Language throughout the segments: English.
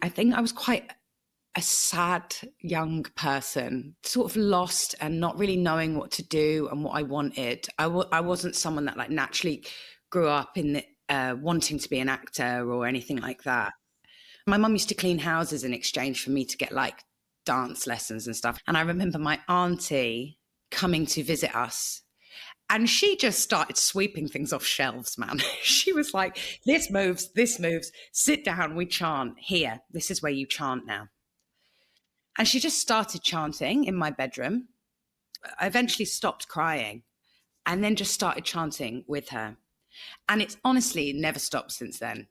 I think I was quite a sad young person, sort of lost and not really knowing what to do and what I wanted. I wasn't someone that like naturally grew up in wanting to be an actor or anything like that. My mum used to clean houses in exchange for me to get like dance lessons and stuff. And I remember my auntie coming to visit us, and she just started sweeping things off shelves, man. She was like, this moves, sit down, we chant here. This is where you chant now. And she just started chanting in my bedroom. I eventually stopped crying and then just started chanting with her. And it's honestly never stopped since then.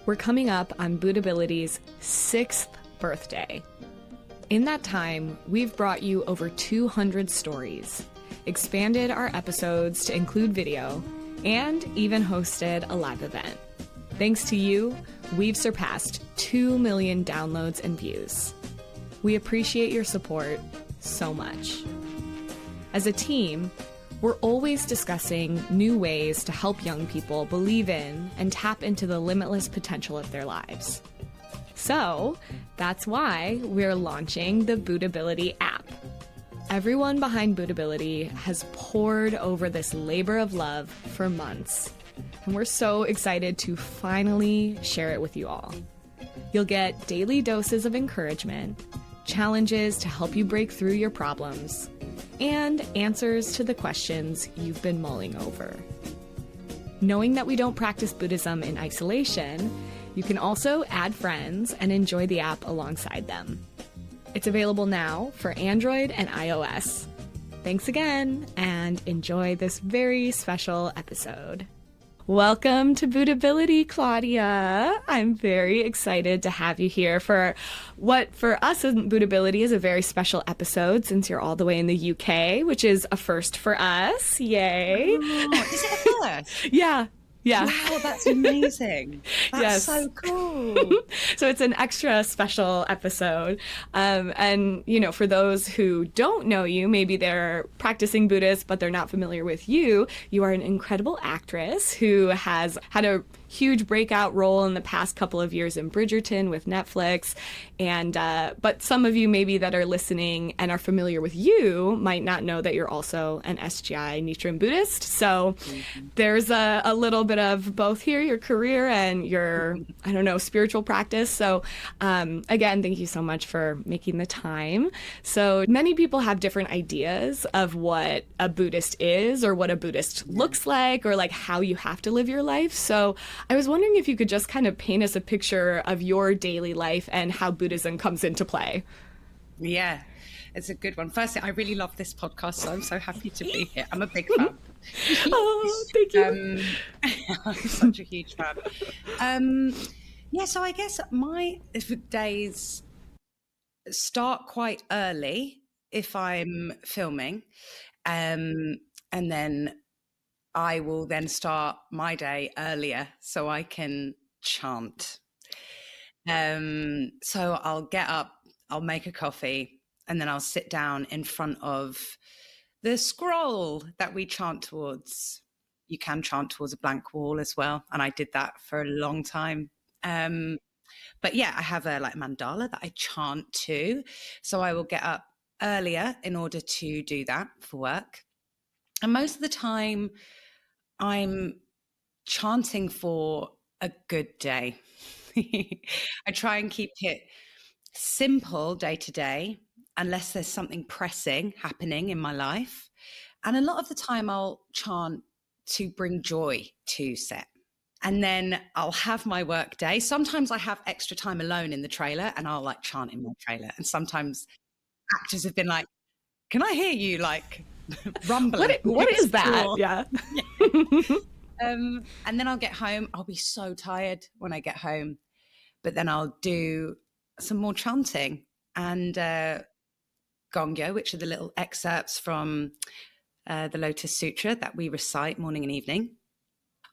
We're coming up on Buddhability's 6th birthday. In that time, we've brought you over 200 stories, expanded our episodes to include video, and even hosted a live event. Thanks to you, we've surpassed 2 million downloads and views. We appreciate your support so much. As a team, we're always discussing new ways to help young people believe in and tap into the limitless potential of their lives. So that's why we're launching the Buddhability app. Everyone behind Buddhability has poured over this labor of love for months, and we're so excited to finally share it with you all. You'll get daily doses of encouragement, challenges to help you break through your problems, and answers to the questions you've been mulling over. Knowing that we don't practice Buddhism in isolation, you can also add friends and enjoy the app alongside them. It's available now for Android and iOS. Thanks again, and enjoy this very special episode. Welcome to Buddhability, Claudia. I'm very excited to have you here for what for us in Buddhability is a very special episode, since you're all the way in the UK, which is a first for us. Yay. Oh, is it a first? Yeah. Wow, that's amazing. That's so cool. So it's an extra special episode. And, you know, for those who don't know you, maybe they're practicing Buddhist, but they're not familiar with you, you are an incredible actress who has had a huge breakout role in the past couple of years in Bridgerton with Netflix. And but some of you maybe that are listening and are familiar with you might not know that you're also an SGI Nichiren Buddhist. So there's a little bit of both here, your career and your, I don't know, spiritual practice. So again, thank you so much for making the time. So many people have different ideas of what a Buddhist is or what a Buddhist looks like or like how you have to live your life. So I was wondering if you could just kind of paint us a picture of your daily life and how Buddhism comes into play. Yeah, it's a good one. Firstly, I really love this podcast, so I'm so happy to be here. I'm a big fan. Oh, thank you. I'm such a huge fan. Yeah, so I guess my days start quite early if I'm filming, and then I will then start my day earlier so I can chant. So I'll get up, I'll make a coffee, and then I'll sit down in front of the scroll that we chant towards. You can chant towards a blank wall as well, and I did that for a long time. But yeah, I have a like mandala that I chant to, so I will get up earlier in order to do that for work. And most of the time, I'm chanting for a good day. I try and keep it simple day to day, unless there's something pressing happening in my life. And a lot of the time I'll chant to bring joy to set. And then I'll have my work day. Sometimes I have extra time alone in the trailer and I'll like chant in my trailer. And sometimes actors have been like, can I hear you like rumbling? What is that? Yeah. And then I'll get home. I'll be so tired when I get home, but then I'll do some more chanting and gongyo, which are the little excerpts from the Lotus Sutra that we recite morning and evening.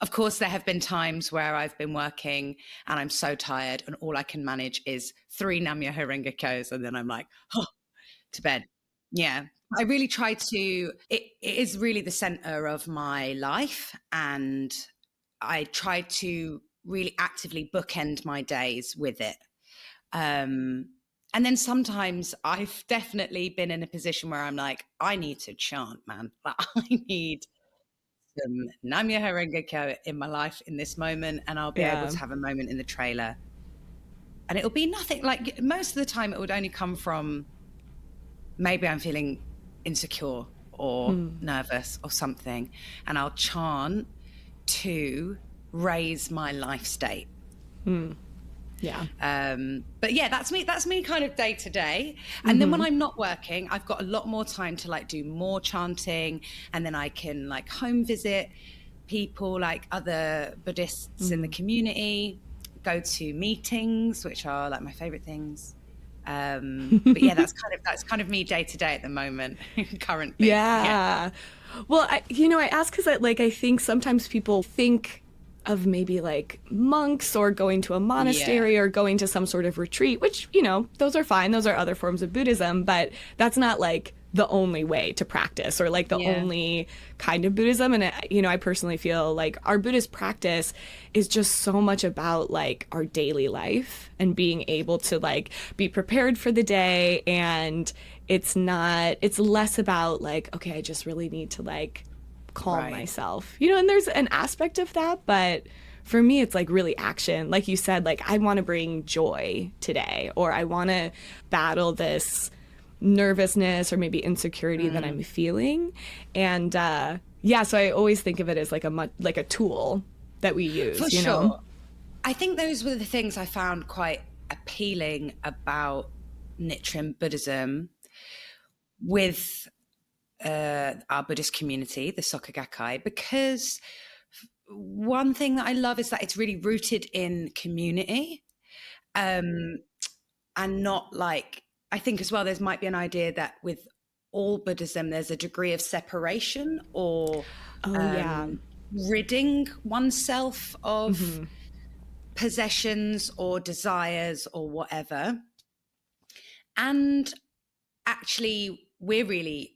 Of course, there have been times where I've been working and I'm so tired and all I can manage is 3 Namyoho Renge-kyos, and then I'm like, oh, to bed. Yeah. I really try to, it is really the center of my life, and I try to really actively bookend my days with it. And then sometimes I've definitely been in a position where I'm like, I need to chant, man. Like, I need some Namyo Horengekyo in my life in this moment, and I'll be able to have a moment in the trailer. And it'll be nothing, like most of the time it would only come from maybe I'm feeling insecure or nervous or something, and I'll chant to raise my life state. Yeah. But yeah, that's me kind of day to day. And then when I'm not working, I've got a lot more time to like do more chanting, and then I can like home visit people like other Buddhists in the community, go to meetings, which are like my favorite things. But yeah, that's kind of me day to day at the moment, currently. Yeah. Well, I ask because I think sometimes people think of maybe like monks or going to a monastery or going to some sort of retreat, which, those are fine. Those are other forms of Buddhism, but that's not like the only way to practice or like the only kind of Buddhism. And, I personally feel like our Buddhist practice is just so much about like our daily life and being able to like be prepared for the day. And it's less about like, okay, I just really need to like calm myself, and there's an aspect of that, but for me it's like really action, like you said, like I want to bring joy today, or I want to battle this nervousness or maybe insecurity that I'm feeling. And so I always think of it as like a tool that we use. For sure. I think those were the things I found quite appealing about Nichiren Buddhism with our Buddhist community, the Soka Gakkai, because one thing that I love is that it's really rooted in community, and not like, I think as well there might be an idea that with all Buddhism there's a degree of separation or ridding oneself of possessions or desires or whatever. And actually we're really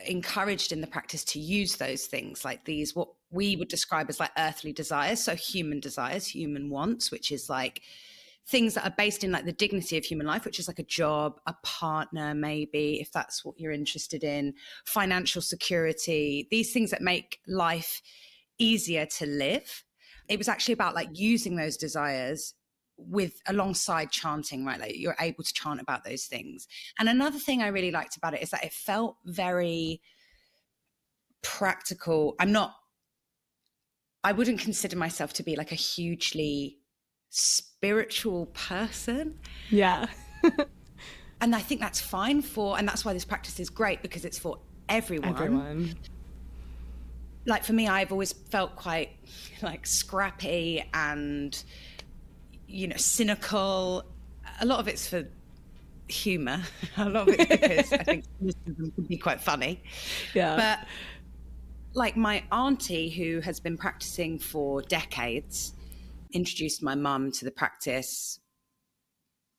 encouraged in the practice to use those things, like these, what we would describe as like earthly desires, so human desires, human wants, which is like things that are based in like the dignity of human life, which is like a job, a partner, maybe, if that's what you're interested in, financial security, these things that make life easier to live. It was actually about like using those desires with alongside chanting, right? Like you're able to chant about those things. And another thing I really liked about it is that it felt very practical. I wouldn't consider myself to be like a hugely spiritual person. Yeah. And I think that's fine and that's why this practice is great, because it's for everyone. Like for me, I've always felt quite like scrappy and cynical. A lot of it's for humor. A lot of it's because I think cynicism can be quite funny. Yeah. But like my auntie, who has been practicing for decades, introduced my mum to the practice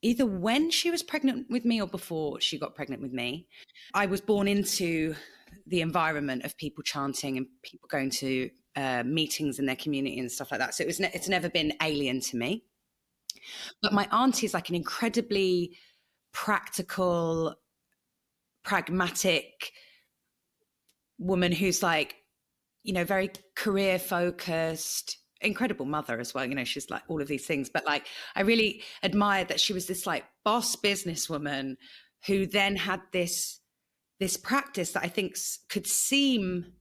either when she was pregnant with me or before she got pregnant with me. I was born into the environment of people chanting and people going to meetings in their community and stuff like that. So it's never been alien to me. But my auntie is like an incredibly practical, pragmatic woman who's like, very career focused, incredible mother as well. She's like all of these things. But like, I really admired that she was this like boss businesswoman who then had this practice that I think could seem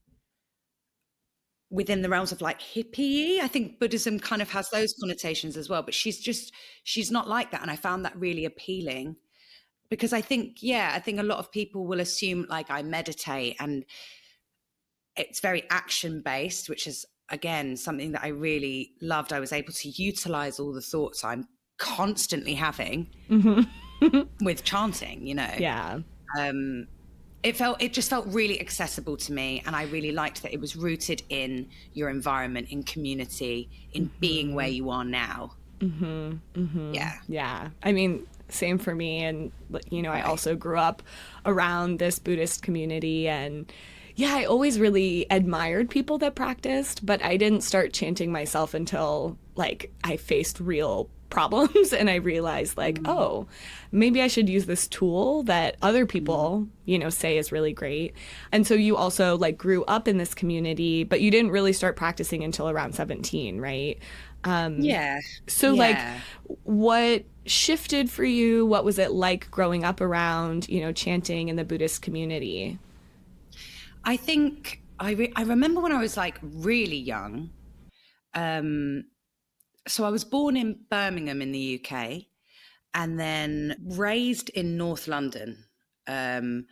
within the realms of like hippie. I think Buddhism kind of has those connotations as well, but she's not like that. And I found that really appealing, because I think a lot of people will assume like I meditate and it's very action based, which is again something that I really loved. I was able to utilize all the thoughts I'm constantly having with chanting, Yeah. It just felt really accessible to me, and I really liked that it was rooted in your environment, in community, in being where you are now. Yeah. I mean, same for me. And I also grew up around this Buddhist community, and Yeah, I always really admired people that practiced, but I didn't start chanting myself until like I faced real problems and I realized like, Mm, oh, maybe I should use this tool that other mm. people, say is really great. And so you also like grew up in this community, but you didn't really start practicing until around 17, right? Yeah, So like yeah. what shifted for you? What was it like growing up around, chanting in the Buddhist community? I think I remember when I was like really young. Um, so I was born in Birmingham in the UK and then raised in North London. Um,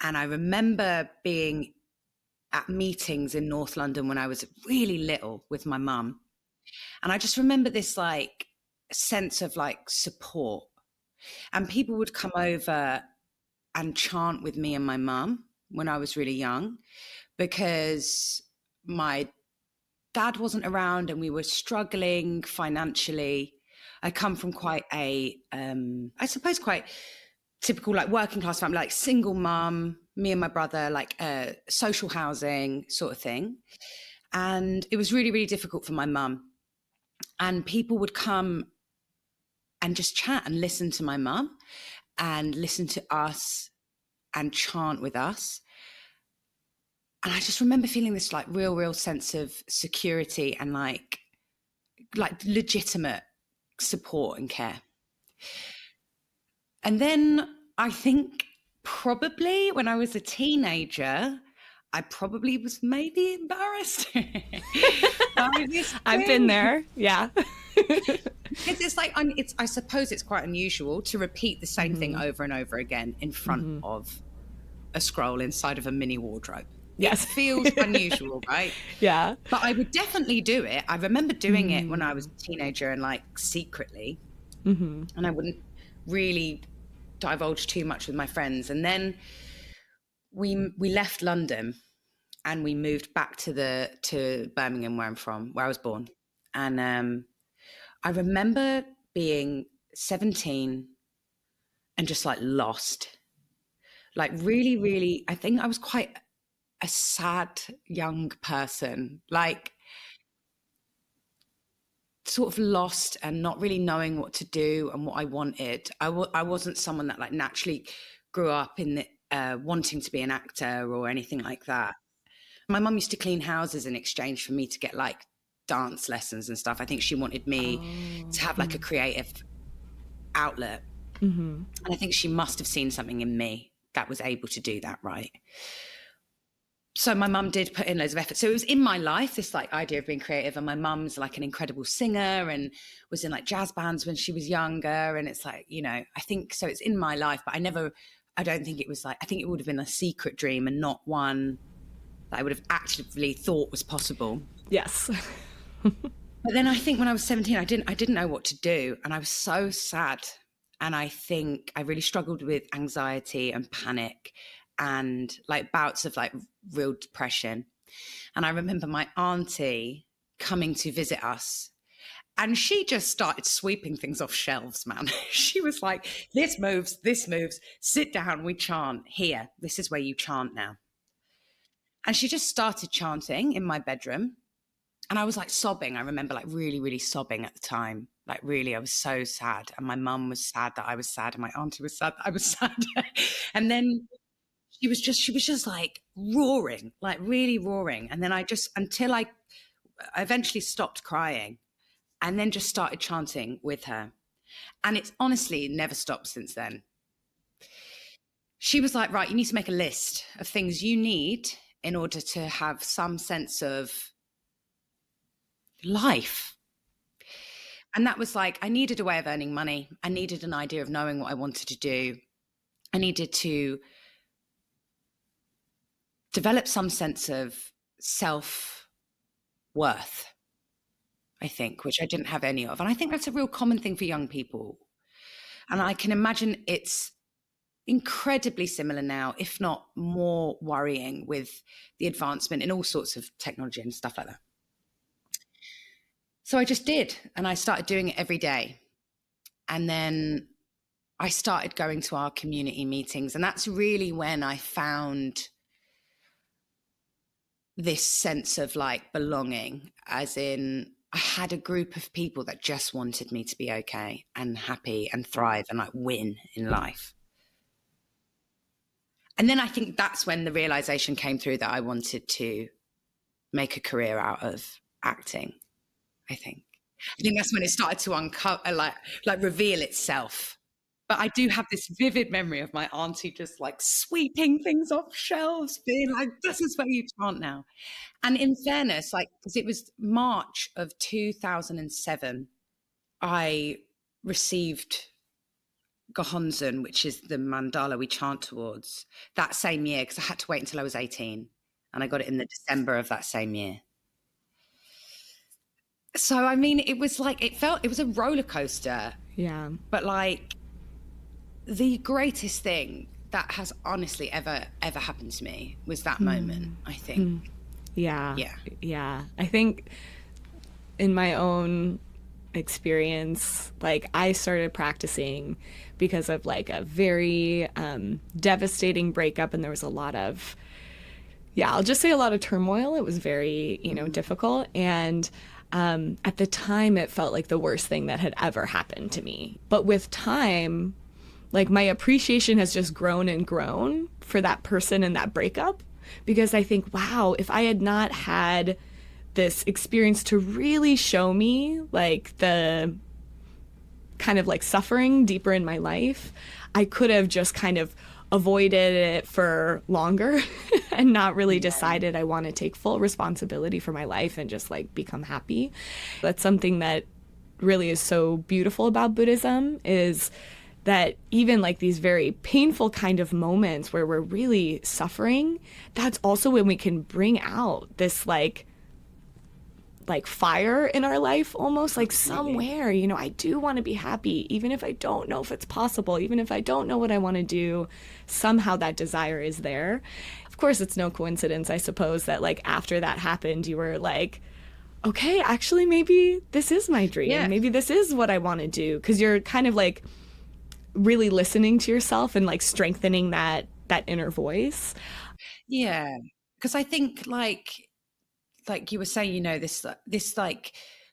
and I remember being at meetings in North London when I was really little with my mum. And I just remember this like sense of like support. And people would come over and chant with me and my mum when I was really young because my dad wasn't around and we were struggling financially. I come from quite a, I suppose, quite typical like working class family, like single mum, me and my brother, like social housing sort of thing. And it was really, really difficult for my mum. And people would come and just chat and listen to my mum and listen to us and chant with us. And I just remember feeling this like real sense of security and like legitimate support and care. And then I think probably when I was a teenager, I probably was maybe embarrassed by this I've been thing. there. Yeah. Because it's like, I suppose it's quite unusual to repeat the same thing over and over again in front of a scroll inside of a mini wardrobe. It Yes. feels unusual, right? Yeah. But I would definitely do it. I remember doing it when I was a teenager and like secretly, and I wouldn't really divulge too much with my friends. And then we left London and we moved back to Birmingham, where I'm from, where I was born. And I remember being 17 and just like lost, like really, really. I think I was quite a sad young person, like sort of lost and not really knowing what to do and what I wanted. I wasn't someone that like naturally grew up in the, wanting to be an actor or anything like that. My mum used to clean houses in exchange for me to get like dance lessons and stuff. I think she wanted me Oh. to have like a creative outlet. And I think she must have seen something in me that was able to do that, right? So my mum did put in loads of effort. So it was in my life, this like idea of being creative. And my mum's like an incredible singer and was in like jazz bands when she was younger. And it's like, I think so it's in my life, but I don't think it was like, I think it would have been a secret dream and not one that I would have actively thought was possible. Yes. But then I think when I was 17, I didn't know what to do. And I was so sad. And I think I really struggled with anxiety and panic and like bouts of like real depression. And I remember my auntie coming to visit us and she just started sweeping things off shelves, man. She was like, this moves, sit down, we chant here. This is where you chant now. And she just started chanting in my bedroom. And I was like sobbing. I remember like really, really sobbing at the time. Like really, I was so sad. And my mum was sad that I was sad. And my auntie was sad that I was sad. And then she was just like roaring, like really roaring. And then until I eventually stopped crying and then just started chanting with her. And it's honestly never stopped since then. She was like, right, you need to make a list of things you need in order to have some sense of life. And that was like, I needed a way of earning money. I needed an idea of knowing what I wanted to do. I needed to develop some sense of self-worth, I think, which I didn't have any of. And I think that's a real common thing for young people. And I can imagine it's incredibly similar now, if not more worrying with the advancement in all sorts of technology and stuff like that. So I just did. And I started doing it every day. And then I started going to our community meetings. And that's really when I found this sense of like belonging, as in I had a group of people that just wanted me to be okay and happy and thrive and like win in life. And then I think that's when the realization came through that I wanted to make a career out of acting. I think that's when it started to uncover, like reveal itself. But I do have this vivid memory of my auntie just like sweeping things off shelves, being like, this is where you chant now. And in fairness, like, because it was March of 2007, I received Gohonzon, which is the mandala we chant towards, that same year, because I had to wait until I was 18. And I got it in the December of that same year. So, I mean, it was like, it was a roller coaster. Yeah. But like, the greatest thing that has honestly ever happened to me was that moment, I think. Yeah. I think in my own experience, like, I started practicing because of like a very devastating breakup, and there was a lot of, I'll just say a lot of turmoil. It was very, difficult. And at the time, it felt like the worst thing that had ever happened to me. But with time, like, my appreciation has just grown and grown for that person and that breakup, because I think, wow, if I had not had this experience to really show me like the kind of like suffering deeper in my life, I could have just kind of avoided it for longer and not really decided I want to take full responsibility for my life and just like become happy. That's something that really is so beautiful about Buddhism, is that even like these very painful kind of moments where we're really suffering, that's also when we can bring out this like fire in our life, almost like somewhere, I do want to be happy, even if I don't know if it's possible, even if I don't know what I want to do, somehow that desire is there. Of course, it's no coincidence, I suppose, that like after that happened, you were like, okay, actually, maybe this is my dream. Yeah. Maybe this is what I want to do. 'Cause you're kind of like really listening to yourself and like strengthening that inner voice. Yeah. 'Cause I think like you were saying, this like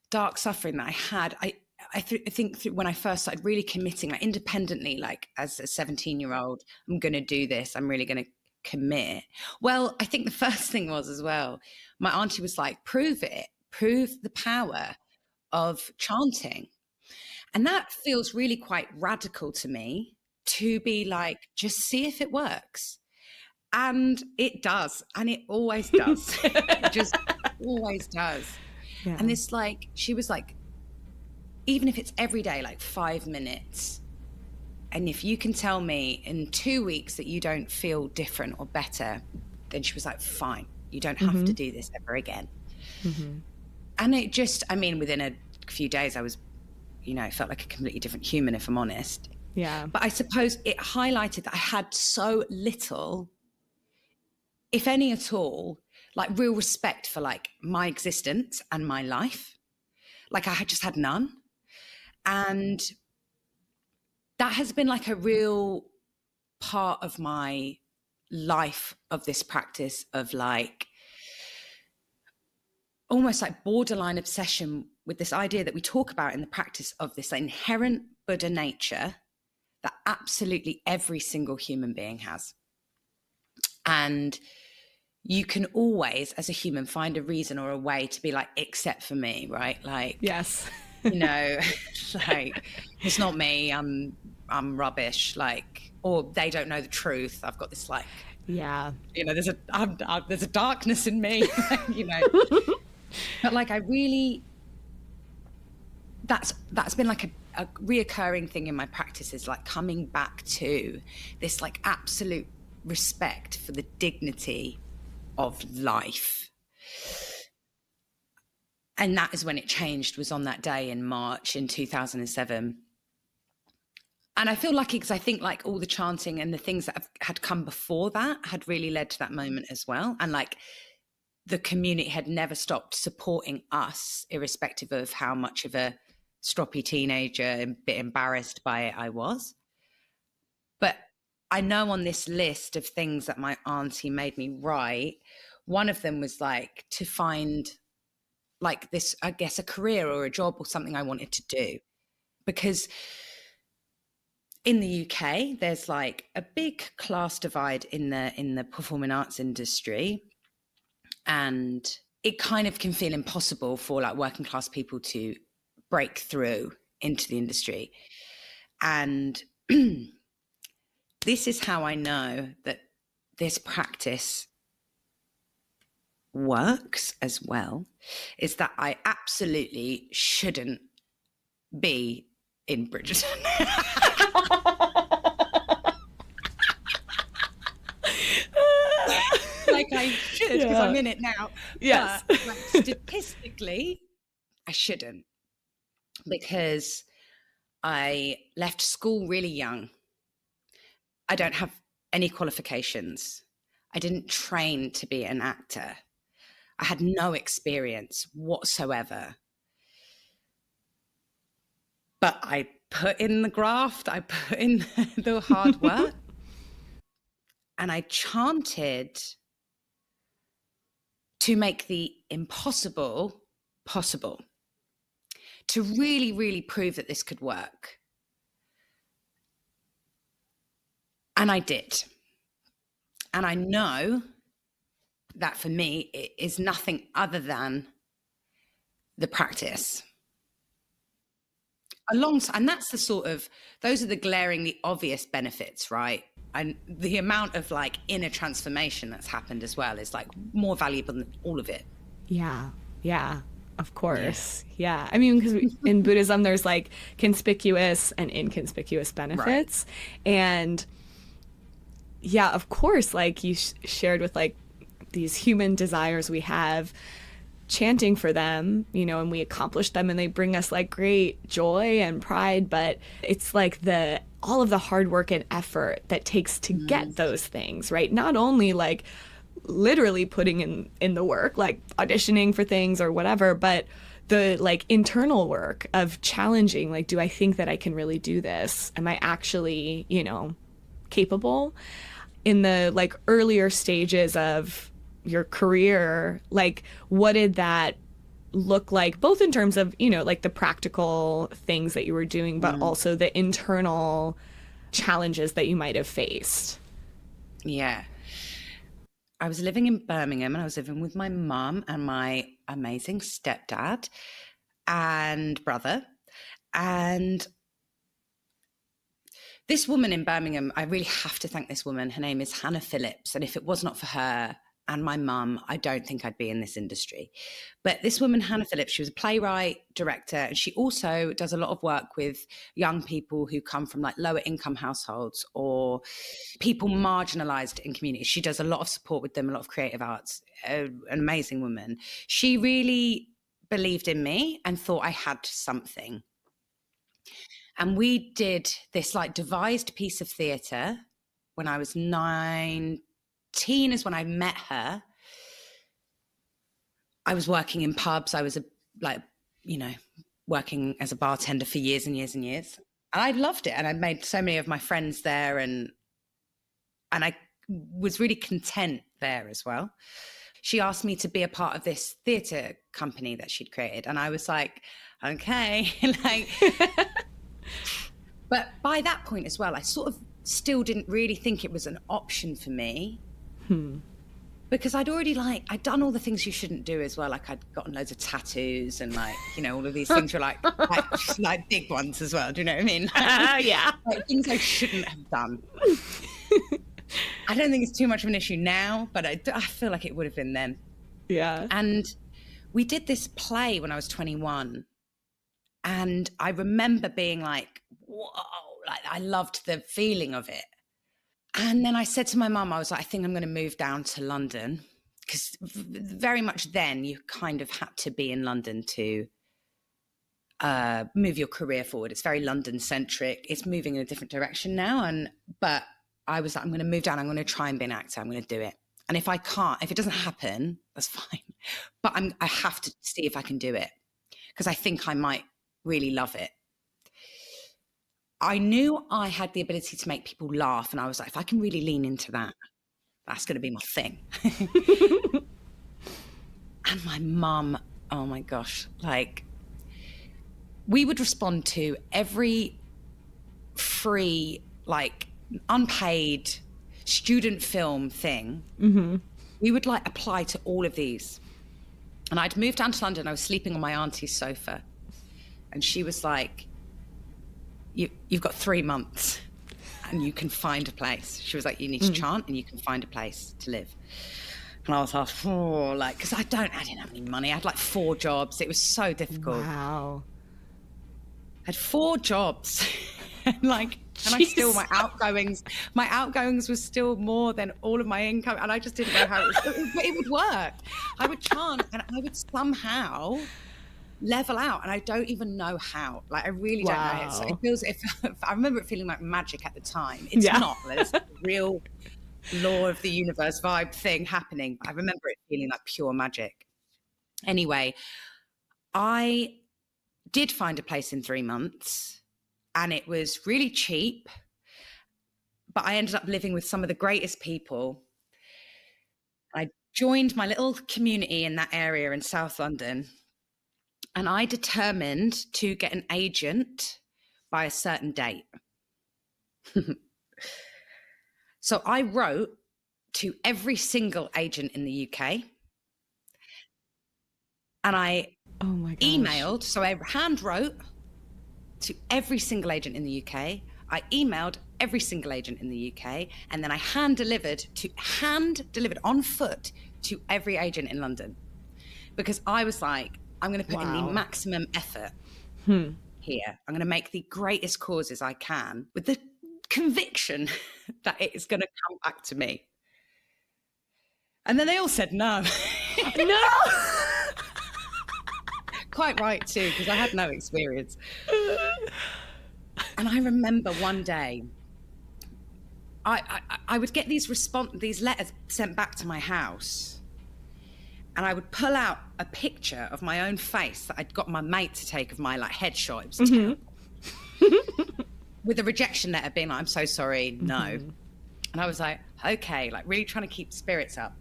dark suffering that I had, I think when I first started really committing, like independently, like as a 17-year-old, I'm going to do this. I'm really going to commit. Well, I think the first thing was as well, my auntie was like, prove the power of chanting. And that feels really quite radical to me, to be like, just see if it works. And it does. And it always does. It just always does. Yeah. And this like, she was like, even if it's every day, like 5 minutes, and if you can tell me in 2 weeks that you don't feel different or better, then she was like, fine, you don't have to do this ever again. And it just, I mean, within a few days, I was, it felt like a completely different human, if I'm honest. Yeah. But I suppose it highlighted that I had so little, if any at all, like real respect for like my existence and my life. Like I had just had none. And that has been like a real part of my life, of this practice of like almost like borderline obsession with this idea that we talk about in the practice of this inherent Buddha nature that absolutely every single human being has. And you can always, as a human, find a reason or a way to be like, except for me, right? Like, yes, like, it's not me. I'm rubbish. Like, or they don't know the truth. I've got this like, there's a darkness in me, But like, I really, that's been like a reoccurring thing in my practice, is like coming back to this like absolute respect for the dignity of life. And that is when it changed, was on that day in March in 2007. And I feel lucky because I think like all the chanting and the things that had come before that had really led to that moment as well. And like the community had never stopped supporting us, irrespective of how much of a stroppy teenager, a bit embarrassed by it I was. But I know on this list of things that my auntie made me write One of them was like to find like this, I guess, a career or a job or something I wanted to do. Because in the UK, there's like a big class divide in the performing arts industry. And it kind of can feel impossible for like working class people to break through into the industry. And this is how I know that this practice works as well, is that I absolutely shouldn't be in Bridgerton. Like I should, because I'm in it now. Yes. But like, statistically, I shouldn't, because I left school really young. I don't have any qualifications. I didn't train to be an actor. I had no experience whatsoever. But I put in the graft, I put in the hard work, and I chanted to make the impossible possible, to really, really prove that this could work. And I did. And I know that for me, it is nothing other than the practice. And that's the sort of, those are the glaringly obvious benefits, right? And the amount of like inner transformation that's happened as well is like more valuable than all of it. Yeah. Of course. Yeah. I mean, because in Buddhism, there's like conspicuous and inconspicuous benefits. Right. And yeah, of course, like you shared with like these human desires we have, chanting for them, and we accomplish them and they bring us like great joy and pride, but it's like all of the hard work and effort that takes to get those things, right? Not only like literally putting in the work, like auditioning for things or whatever, but the like internal work of challenging, like, do I think that I can really do this? Am I actually, capable? In the like earlier stages of your career, like what did that look like, both in terms of, like the practical things that you were doing, but also the internal challenges that you might have faced? Yeah. I was living in Birmingham and I was living with my mum and my amazing stepdad and brother. And this woman in Birmingham, I really have to thank this woman. Her name is Hannah Phillips. And if it was not for her and my mum, I don't think I'd be in this industry. But this woman, Hannah Phillips, she was a playwright, director, and she also does a lot of work with young people who come from like lower income households or people marginalized in communities. She does a lot of support with them, a lot of creative arts, an amazing woman. She really believed in me and thought I had something. And we did this like devised piece of theatre when I was 19 is when I met her. I was working in pubs. I was working as a bartender for years and years and years. And I loved it. And I made so many of my friends there and I was really content there as well. She asked me to be a part of this theatre company that she'd created. And I was like, okay, but by that point as well, I sort of still didn't really think it was an option for me. Because I'd already I'd done all the things you shouldn't do as well. Like I'd gotten loads of tattoos and all of these things were like big ones as well. Do you know what I mean? Yeah. Like things I shouldn't have done. I don't think it's too much of an issue now, but I feel like it would have been then. Yeah. And we did this play when I was 21. And I remember being like, whoa, like I loved the feeling of it. And then I said to my mum, I was like, I think I'm going to move down to London, because very much then you kind of had to be in London to move your career forward. It's very London centric. It's moving in a different direction now. But I was like, I'm going to move down. I'm going to try and be an actor. I'm going to do it. And if it doesn't happen, that's fine. But I have to see if I can do it, because I think I might really love it. I knew I had the ability to make people laugh. And I was like, if I can really lean into that, that's going to be my thing. And my mum, oh my gosh, like we would respond to every free, like unpaid student film thing. We would like apply to all of these. And I'd moved down to London. I was sleeping on my auntie's sofa. And she was like, you've got 3 months and you can find a place. She was like, you need to chant and you can find a place to live. And I was like, oh, like, because I didn't have any money. I had like 4 jobs. It was so difficult. Wow. I had 4 jobs. And like, and I still, my outgoings was still more than all of my income. And I just didn't know how it would work. I would chant and I would somehow level out. And I don't even know how. Like, I really don't know. It feels, I remember it feeling like magic at the time. It's not. There's a real law of the universe vibe thing happening. I remember it feeling like pure magic. Anyway, I did find a place in 3 months. And it was really cheap, but I ended up living with some of the greatest people. I joined my little community in that area in South London, and I determined to get an agent by a certain date. So I wrote to every single agent in the UK, and I emailed, so I hand wrote to every single agent in the UK. I emailed every single agent in the UK, and then I hand delivered on foot to every agent in London, because I was like, I'm going to put in the maximum effort here. I'm going to make the greatest causes I can with the conviction that it is going to come back to me. And then they all said no. No. Quite right too, because I had no experience. And I remember one day, I would get these letters sent back to my house, and I would pull out a picture of my own face that I'd got my mate to take of my like headshot. It was terrible. With a rejection letter being like, I'm so sorry, no. And I was like, okay, like really trying to keep spirits up.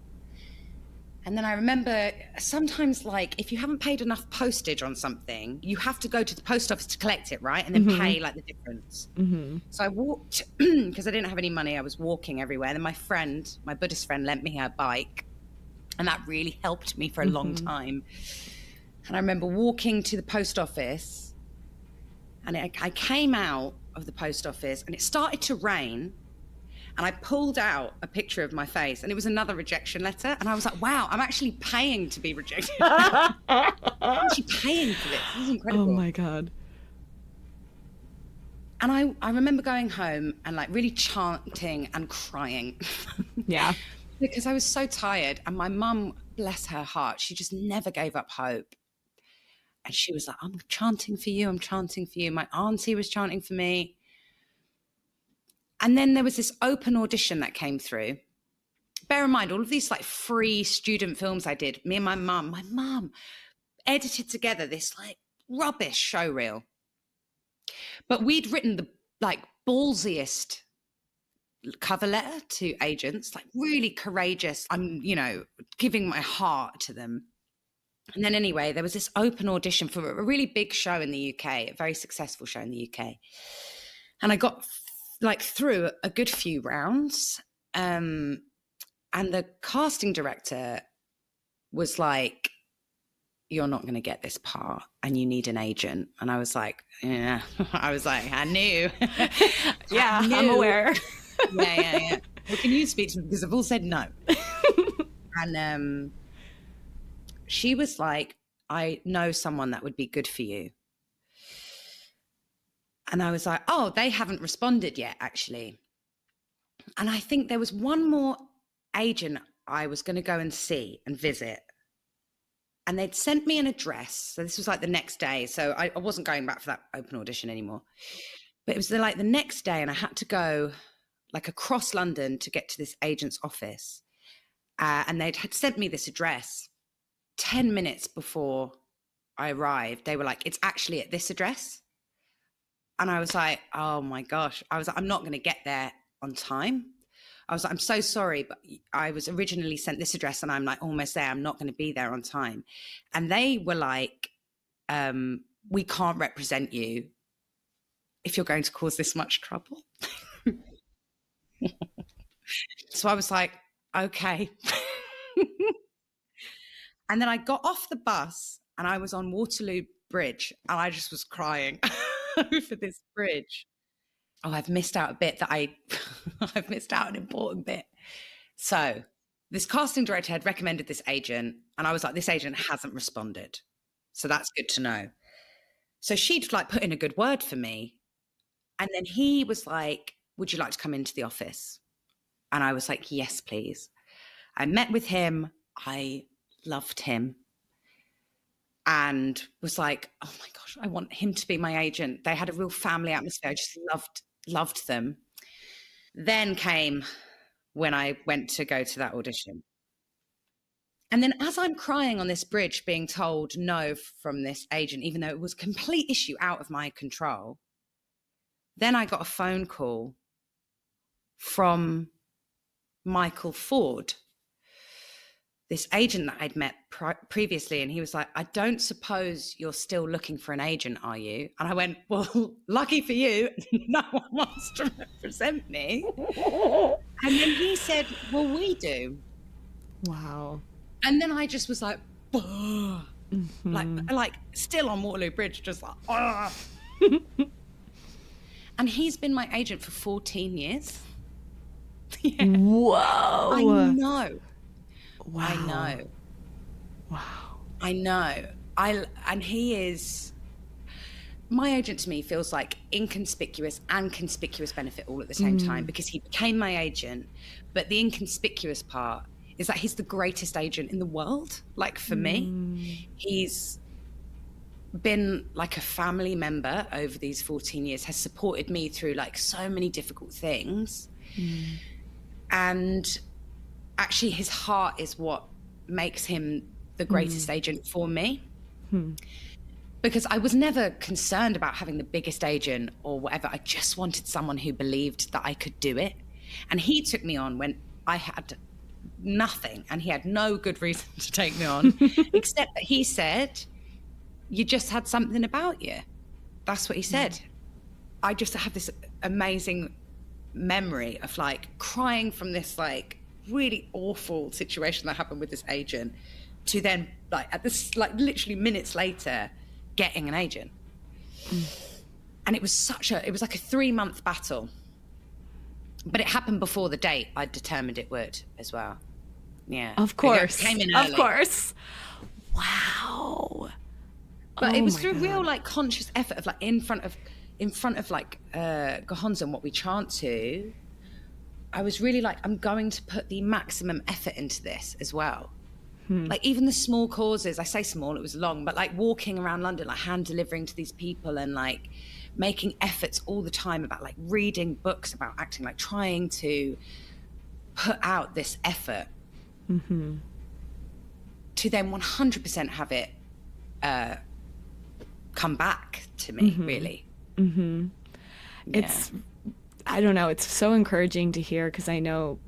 And then I remember sometimes, like, if you haven't paid enough postage on something, you have to go to the post office to collect it, right? And then pay, like, the difference. So I walked, because I didn't have any money, I was walking everywhere. And then my Buddhist friend, lent me her bike. And that really helped me for a long time. And I remember walking to the post office, and I came out of the post office, and it started to rain. And I pulled out a picture of my face, and it was another rejection letter. And I was like, wow, I'm actually paying to be rejected. I'm actually paying for this. This is incredible. Oh my God. And I remember going home and like really chanting and crying. Yeah. Because I was so tired. And my mum, bless her heart, she just never gave up hope. And she was like, I'm chanting for you. I'm chanting for you. My auntie was chanting for me. And then there was this open audition that came through. Bear in mind, all of these like free student films I did, me and my mum edited together this like rubbish show reel. But we'd written the like ballsiest cover letter to agents, like really courageous. I'm, giving my heart to them. And then anyway, there was this open audition for a really big show in the UK, a very successful show in the UK. And I got like through a good few rounds. And the casting director was like, you're not going to get this part and you need an agent. And I was like, yeah, I knew. Yeah, I'm aware. Yeah. Well, can you speak to me? Because I've all said no. And she was like, I know someone that would be good for you. And I was like, oh, they haven't responded yet, actually. And I think there was one more agent I was going to go and see and visit. And they'd sent me an address. So this was like the next day. So I wasn't going back for that open audition anymore. But it was like the next day, and I had to go like across London to get to this agent's office. And they had sent me this address 10 minutes before I arrived. They were like, it's actually at this address. And I was like, oh my gosh. I was like, I'm not going to get there on time. I was like, I'm so sorry, but I was originally sent this address and I'm like almost there. I'm not going to be there on time. And they were like, we can't represent you if you're going to cause this much trouble. So I was like, okay. And then I got off the bus and I was on Waterloo Bridge and I just was crying over this bridge. Oh, I've missed out a bit that I've missed out an important bit. So this casting director had recommended this agent and I was like, this agent hasn't responded. So that's good to know. So she'd like put in a good word for me. And then he was like, would you like to come into the office? And I was like, yes, please. I met with him. I loved him and was like, oh my gosh, I want him to be my agent. They had a real family atmosphere. I just loved them. Then came when I went to go to that audition. And then as I'm crying on this bridge being told no from this agent, even though it was a complete issue out of my control, then I got a phone call from Michael Ford, this agent that I'd met previously. And he was like, I don't suppose you're still looking for an agent, are you? And I went, well, lucky for you, no one wants to represent me. And then he said, well, we do. Wow. And then I just was like, like still on Waterloo Bridge, just like, And he's been my agent for 14 years. Yeah. Whoa. I know. Wow. I know. Wow. I know. And he is, my agent to me feels like inconspicuous and conspicuous benefit all at the same time, because he became my agent. But the inconspicuous part is that he's the greatest agent in the world. Like for me, he's been like a family member over these 14 years, has supported me through like so many difficult things. And actually his heart is what makes him the greatest agent for me. Because I was never concerned about having the biggest agent or whatever. I just wanted someone who believed that I could do it. And he took me on when I had nothing, and he had no good reason to take me on, except that he said, you just had something about you. That's what he said. I just have this amazing memory of like crying from this like really awful situation that happened with this agent to then like at this like literally minutes later getting an agent. And it was like a 3-month battle, but it happened before the date I determined it would as well. Yeah, of course, it came in early. Of course. Wow. But it was through real like conscious effort of like in front of like Gohonzon, what we chant to. I was really like, I'm going to put the maximum effort into this as well. Like even the small causes, I say small, it was long, but like walking around London, like hand delivering to these people and like making efforts all the time about like reading books about acting, like trying to put out this effort to then 100% have it come back to me, really. Yeah. It's, I don't know, it's so encouraging to hear, because I know,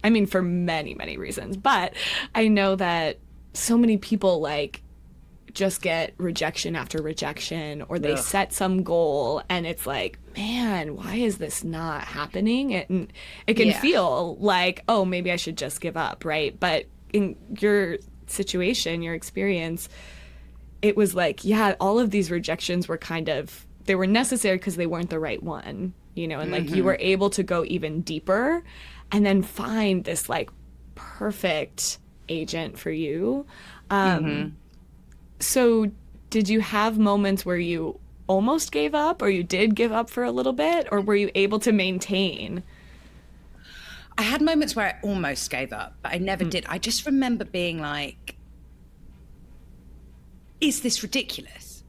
I mean, for many, many reasons, but I know that so many people like just get rejection after rejection, or they set some goal and it's like, man, why is this not happening? And it can feel like, oh, maybe I should just give up, right? But in your situation, your experience, it was like, yeah, all of these rejections were kind of, they were necessary because they weren't the right one, you know, and like you were able to go even deeper and then find this like perfect agent for you. So did you have moments where you almost gave up, or you did give up for a little bit, or were you able to maintain? I had moments where I almost gave up, but I never did. I just remember being like, is this ridiculous?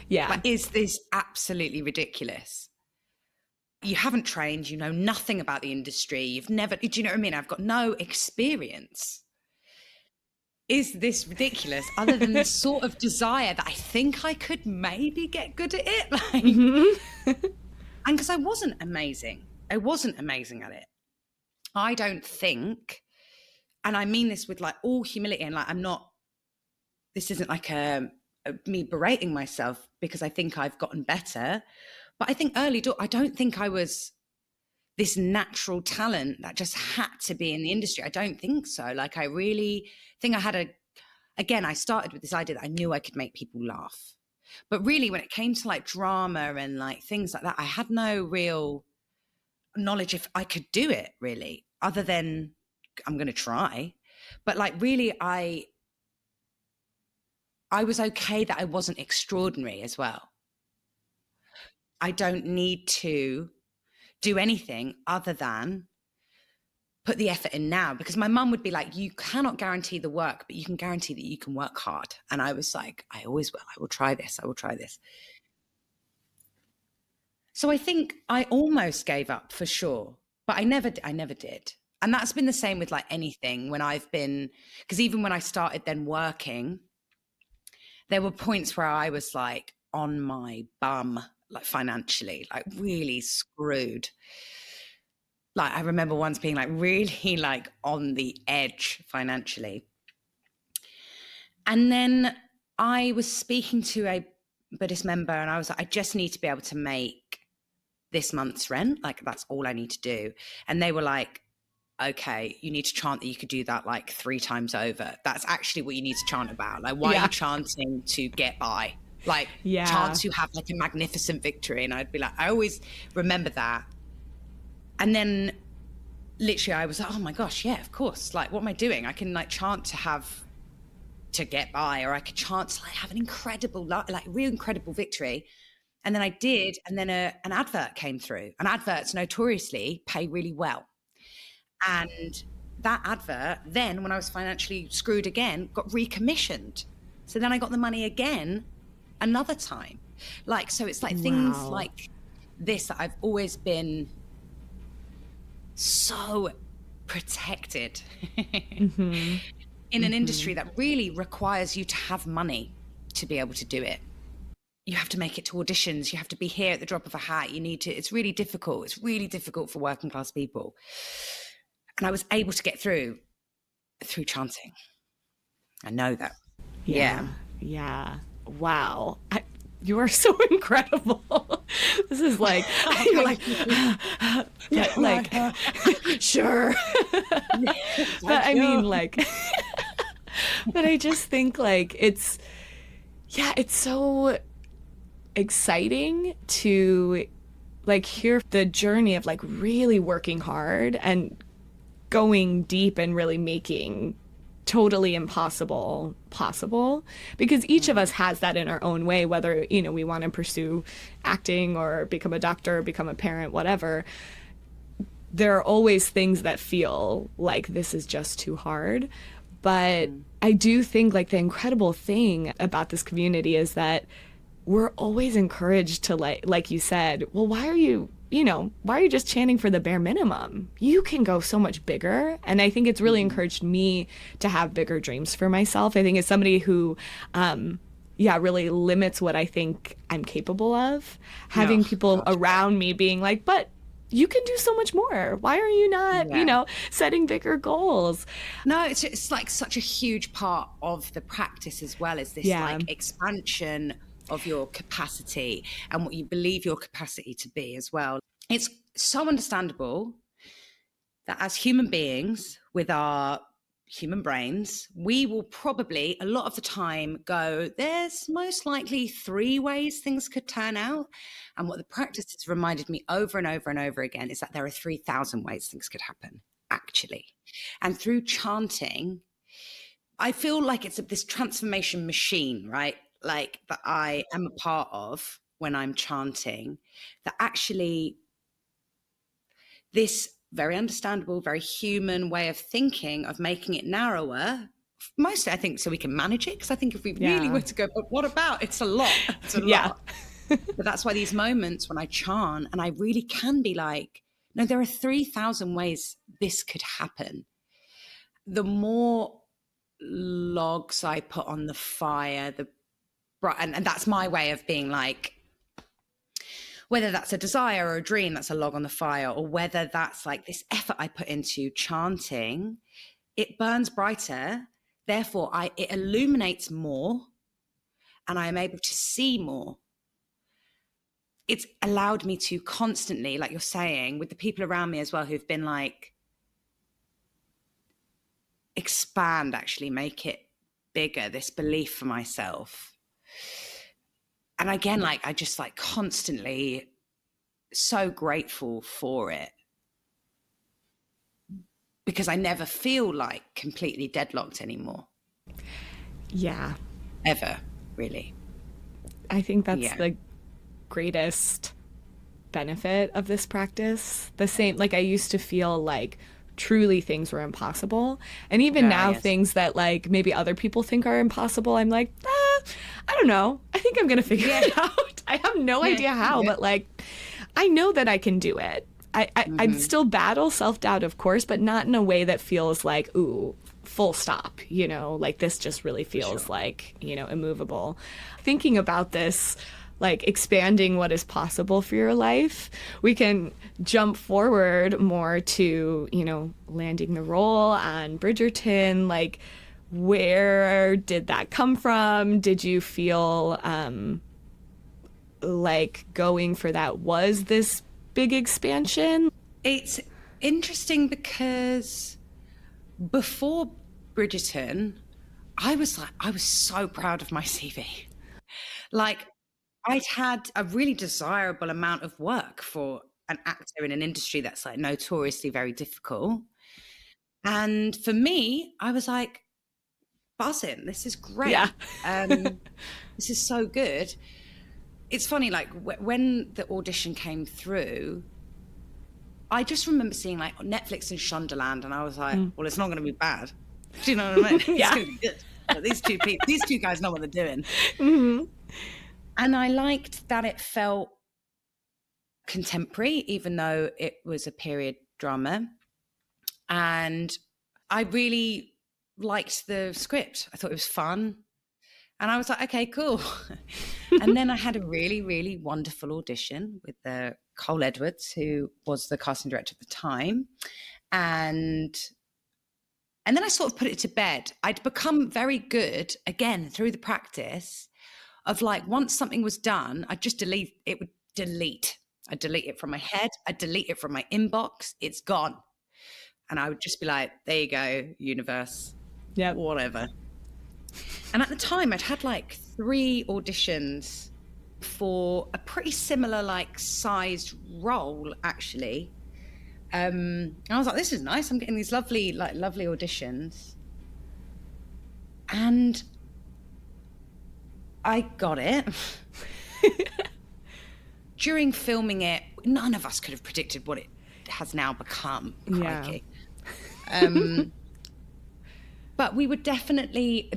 Yeah. Like, is this absolutely ridiculous? You haven't trained, you know nothing about the industry. You've never, do you know what I mean? I've got no experience. Is this ridiculous? Other than this sort of desire that I think I could maybe get good at it. Like, and because I wasn't amazing at it. I don't think, and I mean this with like all humility, and like this isn't like me berating myself, because I think I've gotten better. But I think I don't think I was this natural talent that just had to be in the industry. I don't think so. Like, I really think again, I started with this idea that I knew I could make people laugh. But really, when it came to like drama and like things like that, I had no real knowledge if I could do it, really, other than I'm going to try. But like, really, I was okay that I wasn't extraordinary as well. I don't need to do anything other than put the effort in now, because my mum would be like, you cannot guarantee the work, but you can guarantee that you can work hard. And I was like, I always will. I will try this. I will try this. So I think I almost gave up, for sure, but I never did. And that's been the same with like anything when I've been, because even when I started then working, there were points where I was like on my bum, like financially, like really screwed. Like, I remember once being like really like on the edge financially. And then I was speaking to a Buddhist member, and I was like, I just need to be able to make this month's rent. Like, that's all I need to do. And they were like, okay, you need to chant that you could do that like 3 times over. That's actually what you need to chant about. Like, why are you chanting to get by? Like, chant to have like a magnificent victory. And I'd be like, I always remember that. And then literally I was like, oh my gosh, yeah, of course. Like, what am I doing? I can like chant to get by, or I could chant to like have an incredible, like real incredible victory. And then I did. And then an advert came through, and adverts notoriously pay really well. And that advert, then when I was financially screwed again, got recommissioned. So then I got the money again another time. Like, so it's like things like this that I've always been so protected in an industry that really requires you to have money to be able to do it. You have to make it to auditions. You have to be here at the drop of a hat. It's really difficult. It's really difficult for working class people. And I was able to get through chanting. I know that. Yeah. Wow. You are so incredible. This is like, you're like, sure. But I mean, like, but I just think like it's so exciting to like hear the journey of like really working hard and going deep and really making totally impossible possible, because each of us has that in our own way, whether, you know, we want to pursue acting or become a doctor or become a parent, whatever. There are always things that feel like this is just too hard. But I do think like the incredible thing about this community is that we're always encouraged to like you said, well, why are you just chanting for the bare minimum? You can go so much bigger. And I think it's really encouraged me to have bigger dreams for myself. I think as somebody who, really limits what I think I'm capable of, having people around me being like, but you can do so much more. Why are you not, setting bigger goals? No, it's like such a huge part of the practice as well, is this like expansion of your capacity and what you believe your capacity to be as well. It's so understandable that as human beings with our human brains, we will probably a lot of the time go, there's most likely 3 ways things could turn out. And what the practice has reminded me over and over and over again is that there are 3,000 ways things could happen, actually. And through chanting, I feel like it's this transformation machine, right? Like that I am a part of when I'm chanting, that actually this very understandable, very human way of thinking, of making it narrower, mostly I think so we can manage it, because I think if we really were to go, but what about, it's a lot, lot. But that's why these moments when I chant and I really can be like, no, there are 3,000 ways this could happen. The more logs I put on the fire, and that's my way of being like, whether that's a desire or a dream, that's a log on the fire, or whether that's like this effort I put into chanting, it burns brighter. Therefore, it illuminates more, and I am able to see more. It's allowed me to constantly, like you're saying, with the people around me as well, who've been like, expand, actually make it bigger, this belief for myself. And again, like, I just like constantly so grateful for it, because I never feel like completely deadlocked anymore. Yeah. Ever, really. I think that's the greatest benefit of this practice. The same, like I used to feel like truly things were impossible. And even now, things that like maybe other people think are impossible, I'm like, I don't know. I think I'm going to figure it out. I have no idea how, but like, I know that I can do it. I still battle self-doubt, of course, but not in a way that feels like, ooh, full stop, you know, like this just really feels like, you know, immovable. Thinking about this, like expanding what is possible for your life, we can jump forward more to, you know, landing the role on Bridgerton. Like, where did that come from? Did you feel like going for that was this big expansion? It's interesting because before Bridgerton, I was so proud of my CV. Like, I'd had a really desirable amount of work for an actor in an industry that's like notoriously very difficult. And for me, I was like, buzzing. This is great. Yeah. This is so good. It's funny, like when the audition came through, I just remember seeing like Netflix and Shondaland, and I was like, well, it's not going to be bad. Do you know what I mean? It's going to be good. But these two guys know what they're doing. Mm-hmm. And I liked that it felt contemporary, even though it was a period drama. And I really liked the script. I thought it was fun. And I was like, okay, cool. And then I had a really, really wonderful audition with Cole Edwards, who was the casting director at the time. And then I sort of put it to bed. I'd become very good, again, through the practice of like, once something was done, I'd just delete. It would delete. I'd delete it from my head. I'd delete it from my inbox. It's gone. And I would just be like, there you go, universe. Yeah. Whatever. And at the time, I'd had like 3 auditions for a pretty similar like sized role, actually. And I was like, this is nice. I'm getting these lovely auditions. And I got it. During filming it, none of us could have predicted what it has now become. Crikey. Yeah. But there definitely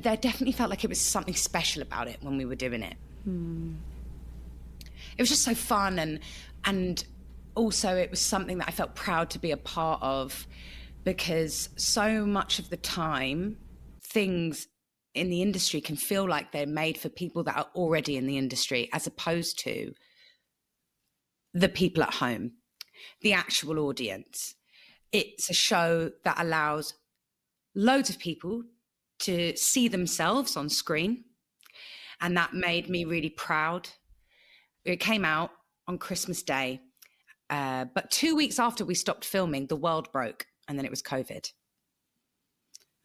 felt like it was something special about it when we were doing it. It was just so fun, and also it was something that I felt proud to be a part of, because so much of the time things in the industry can feel like they're made for people that are already in the industry, as opposed to the people at home, the actual audience. It's a show that allows loads of people to see themselves on screen. And that made me really proud. It came out on Christmas Day. But 2 weeks after we stopped filming, the world broke. And then it was COVID.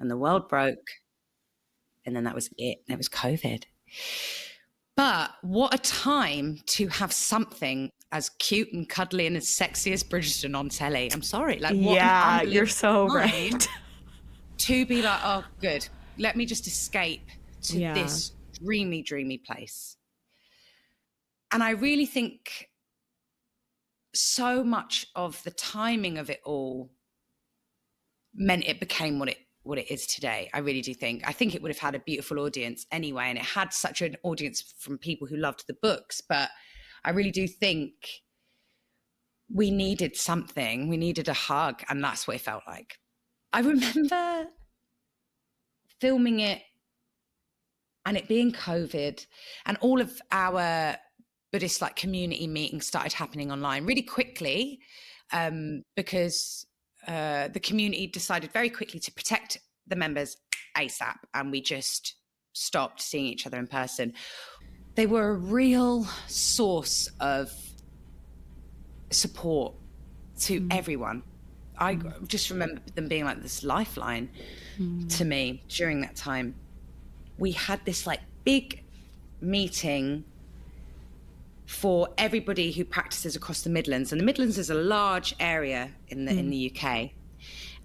And the world broke. And then that was it. It was COVID. But what a time to have something as cute and cuddly and as sexy as Bridgerton on telly. I'm sorry. Like, what an you're so right. To be like, oh, good. Let me just escape to this dreamy, dreamy place. And I really think so much of the timing of it all meant it became what it is today. I really do think. I think it would have had a beautiful audience anyway, and it had such an audience from people who loved the books. But I really do think we needed something. We needed a hug, and that's what it felt like. I remember filming it and it being COVID, and all of our Buddhist like community meetings started happening online really quickly, because the community decided very quickly to protect the members ASAP, and we just stopped seeing each other in person. They were a real source of support to everyone. I just remember them being like this lifeline to me during that time. We had this like big meeting for everybody who practices across the Midlands, and the Midlands is a large area in the UK.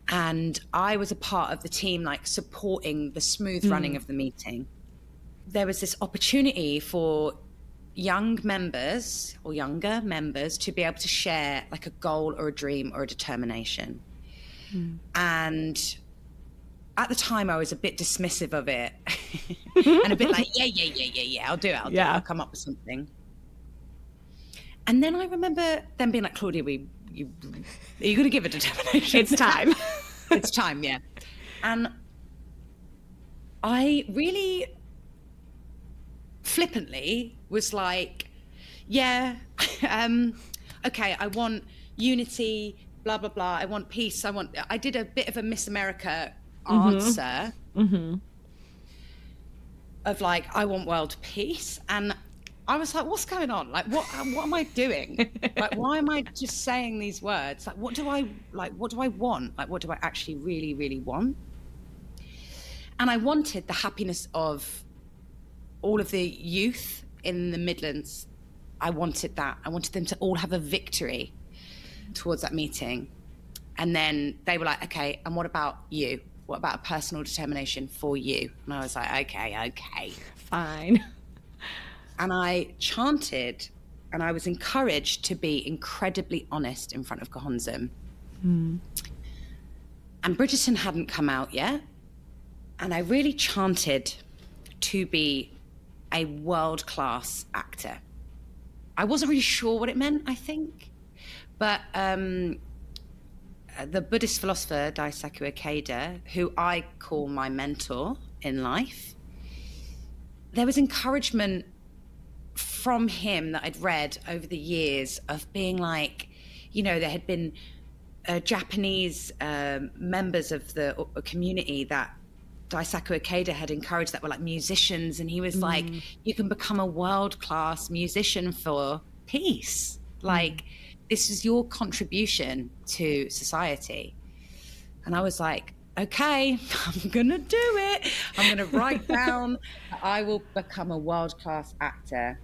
And I was a part of the team, like supporting the smooth running of the meeting. There was this opportunity for young members or younger members to be able to share like a goal or a dream or a determination. And at the time I was a bit dismissive of it and a bit like, yeah, I'll do it. I'll come up with something. And then I remember them being like, Claudia, are you going to give a determination? It's time. It's time, yeah. And I really flippantly was like, yeah, okay, I want unity, blah, blah, blah. I want peace. I did a bit of a Miss America answer of like, I want world peace. And I was like, what's going on? Like, what am I doing? Like, why am I just saying these words? Like, what do I want? Like, what do I actually really, really want? And I wanted the happiness of all of the youth in the Midlands. I wanted that. I wanted them to all have a victory towards that meeting. And then they were like, okay, and what about you? What about a personal determination for you? And I was like, okay. Fine. And I chanted, and I was encouraged to be incredibly honest in front of Gohonzum. And Bridgerton hadn't come out yet. And I really chanted to be a world-class actor. I wasn't really sure what it meant, I think. But the Buddhist philosopher, Daisaku Ikeda, who I call my mentor in life, there was encouragement from him that I'd read over the years of being like, you know, there had been Japanese members of the community that Daisaku Ikeda had encouraged that were like musicians, and he was like, you can become a world-class musician for peace. Like, this is your contribution to society. And I was like, okay, I'm gonna do it. I'm gonna write down that I will become a world-class actor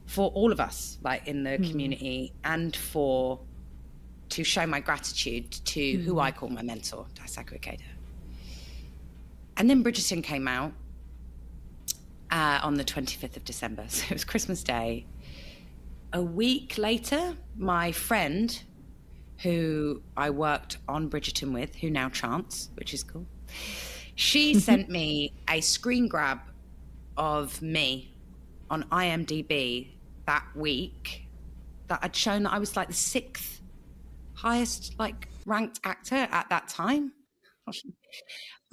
for all of us, like in the community, and to show my gratitude to who I call my mentor, Daisaku Ikeda. And then Bridgerton came out on the 25th of December. So it was Christmas Day. A week later, my friend who I worked on Bridgerton with, who now chants, which is cool, she sent me a screen grab of me on IMDb that week that had shown that I was like the 6th highest like ranked actor at that time.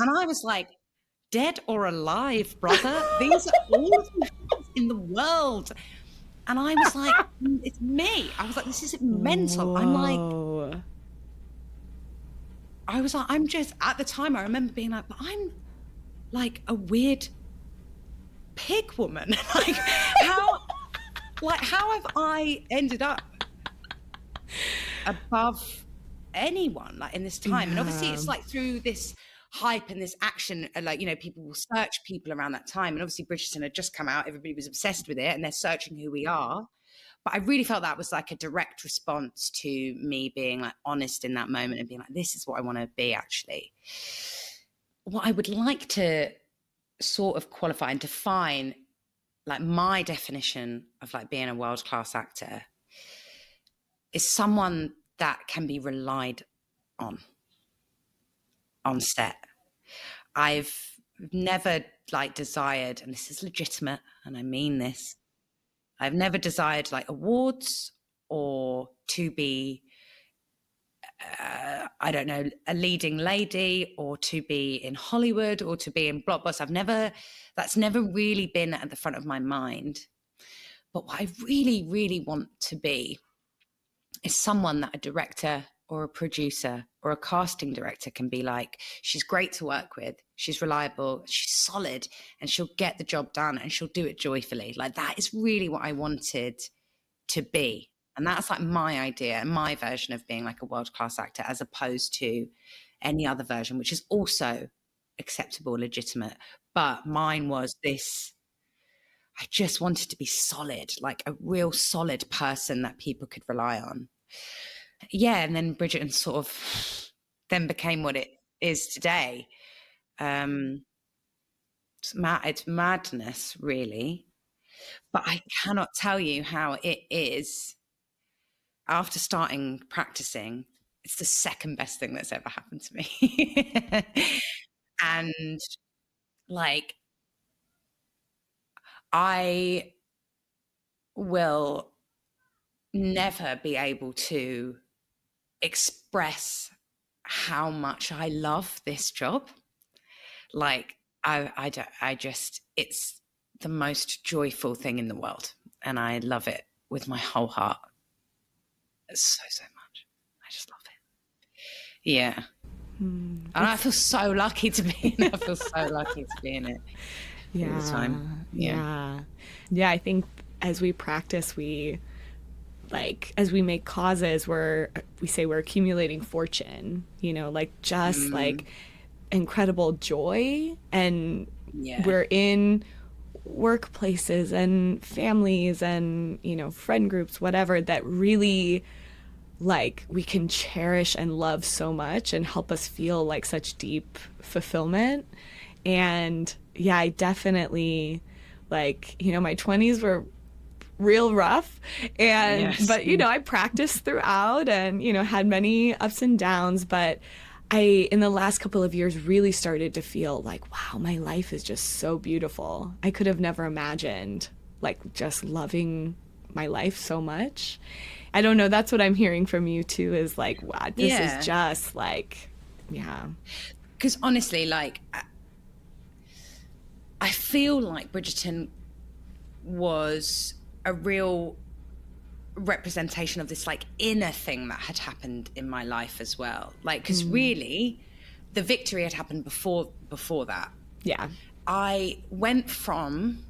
And I was like, dead or alive, brother? These are all the things in the world. And I was like, it's me. I was like, this is mental. Whoa. I'm just, at the time, I remember being like, but I'm like a weird pig woman. how have I ended up above anyone like in this time? And obviously it's like through this hype and this action, like, you know, people will search people around that time, and obviously Bridgerton had just come out, everybody was obsessed with it, and they're searching who we are. But I really felt that was like a direct response to me being like honest in that moment and being like, this is what I want to be. Actually, what I would like to sort of qualify and define, like my definition of like being a world-class actor, is someone that can be relied on set. I've never like desired, and this is legitimate, and I mean this, I've never desired like awards or to be, I don't know, a leading lady, or to be in Hollywood, or to be in blockbusters. That's never really been at the front of my mind. But what I really, really want to be is someone that a director or a producer or a casting director can be like, she's great to work with, she's reliable, she's solid, and she'll get the job done and she'll do it joyfully. Like, that is really what I wanted to be. And that's like my idea and my version of being like a world-class actor, as opposed to any other version, which is also acceptable, legitimate. But mine was this, I just wanted to be solid, like a real solid person that people could rely on. Yeah, and then Bridgerton sort of then became what it is today. It's madness, really. But I cannot tell you how it is. After starting practicing, it's the second best thing that's ever happened to me. And like, I will never be able to express how much I love this job. Like, I just, it's the most joyful thing in the world. And I love it with my whole heart. So much. I just love it. Yeah. And I feel so lucky to be in it. I feel so lucky to be in it all the time. Yeah. I think as we practice, we like, as we make causes, we say we're accumulating fortune, like just like incredible joy. And we're in workplaces and families and, friend groups, whatever, that really like we can cherish and love so much and help us feel like such deep fulfillment. And yeah, I definitely like, my 20s were real rough, and but I practiced throughout and had many ups and downs, but I in the last couple of years really started to feel like, wow, my life is just so beautiful. I could have never imagined like just loving my life so much. I don't know, that's what I'm hearing from you too, is like, wow, this is just like, because honestly, like, I feel like Bridgerton was a real representation of this like inner thing that had happened in my life as well. Like, because really the victory had happened before that. Yeah. I went from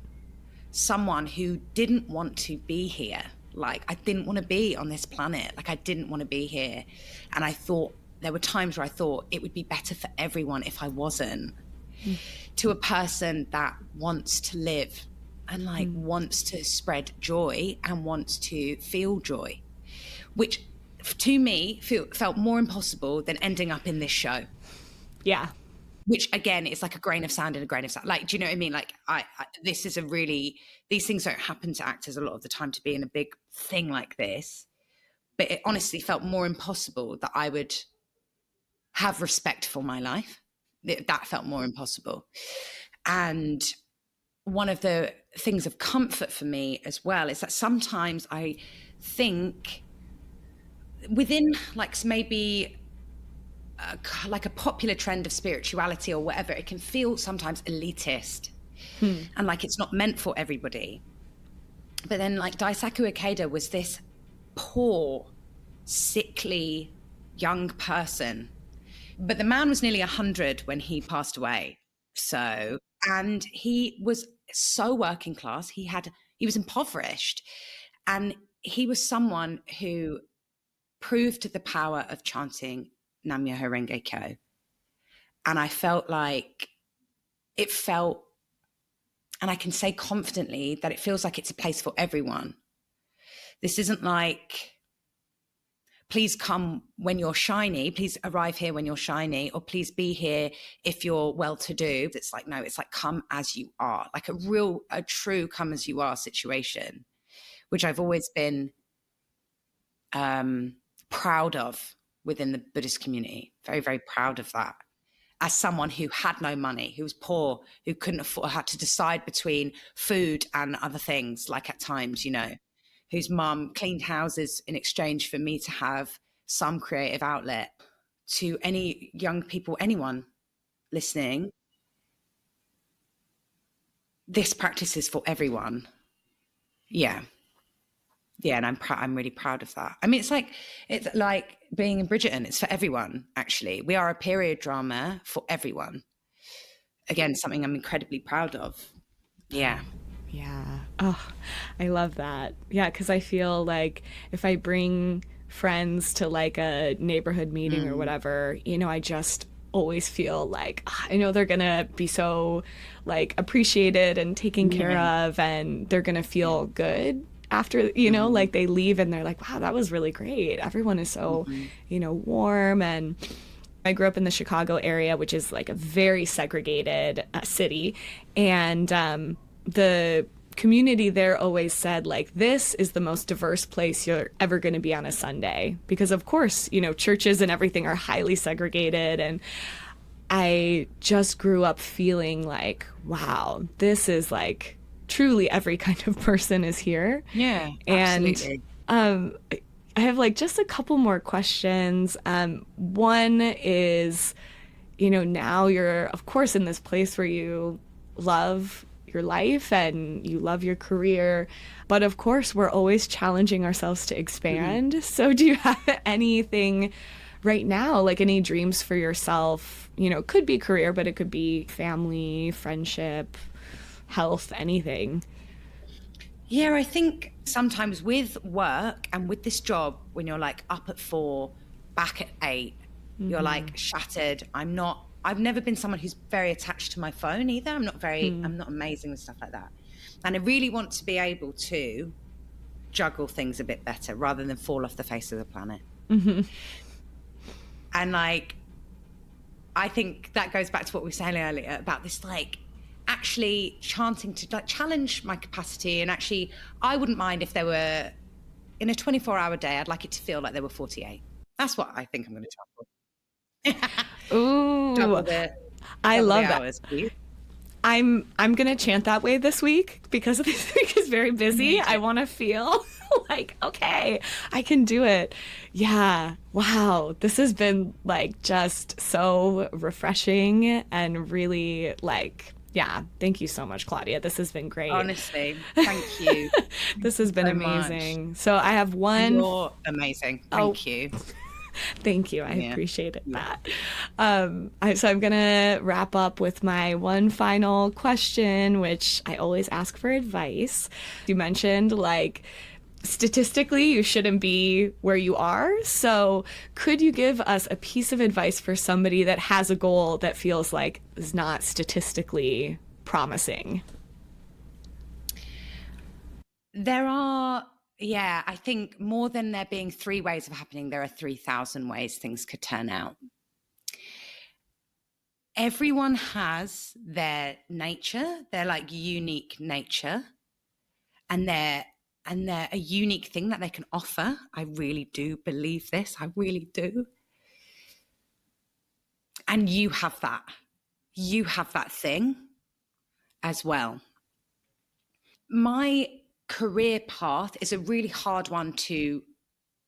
someone who didn't want to be here. Like, I didn't want to be on this planet. Like, I didn't want to be here. And I thought, there were times where I thought it would be better for everyone if I wasn't. To a person that wants to live and like wants to spread joy and wants to feel joy, which to me felt more impossible than ending up in this show. Yeah. Which again, it's like a grain of sand and a grain of sand. Like, do you know what I mean? Like, this is these things don't happen to actors a lot of the time, to be in a big thing like this. But it honestly felt more impossible that I would have respect for my life. That felt more impossible. And one of the things of comfort for me as well is that sometimes I think within like maybe like a popular trend of spirituality or whatever, it can feel sometimes elitist and like it's not meant for everybody. But then like Daisaku Ikeda was this poor, sickly young person, but the man was nearly 100 when he passed away. So, and he was so working class. He was impoverished, and he was someone who proved the power of chanting Nam Myoho Renge Kyo. And I felt like and I can say confidently that it feels like it's a place for everyone. This isn't like, please come when you're shiny, please arrive here when you're shiny, or please be here if you're well-to-do. It's like, no, it's like come as you are, like a true come as you are situation, which I've always been proud of within the Buddhist community. Very, very proud of that. As someone who had no money, who was poor, who couldn't afford, had to decide between food and other things, like at times, whose mum cleaned houses in exchange for me to have some creative outlet. To any young people, anyone listening, this practice is for everyone. Yeah. Yeah, and I'm really proud of that. I mean, it's like being in Bridgerton. It's for everyone, actually. We are a period drama for everyone. Again, something I'm incredibly proud of. Yeah. Yeah. Oh, I love that. Yeah, because I feel like if I bring friends to like a neighborhood meeting or whatever, you know, I just always feel like I know they're gonna be so like appreciated and taken care Yeah. of, and they're gonna Yeah. feel good after, you know, like they leave and they're like, wow, that was really great. Everyone is so, you know, warm. And I grew up in the Chicago area, which is like a very segregated city. And the community there always said, like, this is the most diverse place you're ever going to be on a Sunday. Because, of course, you know, churches and everything are highly segregated. And I just grew up feeling like, wow, this is like truly every kind of person is here. Yeah, And absolutely. I have like just a couple more questions. One is, you know, now you're, of course, in this place where you love your life and you love your career. But of course, we're always challenging ourselves to expand. So, do you have anything right now, like any dreams for yourself? You know, it could be career, but it could be family, friendship, health, anything. Yeah, I think sometimes with work and with this job, when you're like up at 4, back at 8, you're like shattered. I've never been someone who's very attached to my phone either. I'm not amazing with stuff like that. And I really want to be able to juggle things a bit better rather than fall off the face of the planet. And like, I think that goes back to what we were saying earlier about this, like, actually chanting to like challenge my capacity. And actually, I wouldn't mind if there were, in a 24-hour day, I'd like it to feel like there were 48. That's what I think I'm going to try for. Ooh, I double the love that. hours, please. I'm gonna chant that way this week because this week is very busy. I want to feel like, okay, I can do it. Yeah. Wow. This has been like just so refreshing and really like, yeah. Thank you so much, Claudia. This has been great. Honestly, thank you. This has been so amazing. much. So I have one. You're amazing. Thank you. Thank you. I Yeah. appreciate it, that. So I'm going to wrap up with my one final question, which I always ask for advice. You mentioned, like, statistically, you shouldn't be where you are. So could you give us a piece of advice for somebody that has a goal that feels like is not statistically promising? I think more than there being 3 ways of happening, there are 3,000 ways things could turn out. Everyone has their nature, their like unique nature, and they're a unique thing that they can offer. I really do believe this. I really do. And you have that. You have that thing as well. My career path is a really hard one to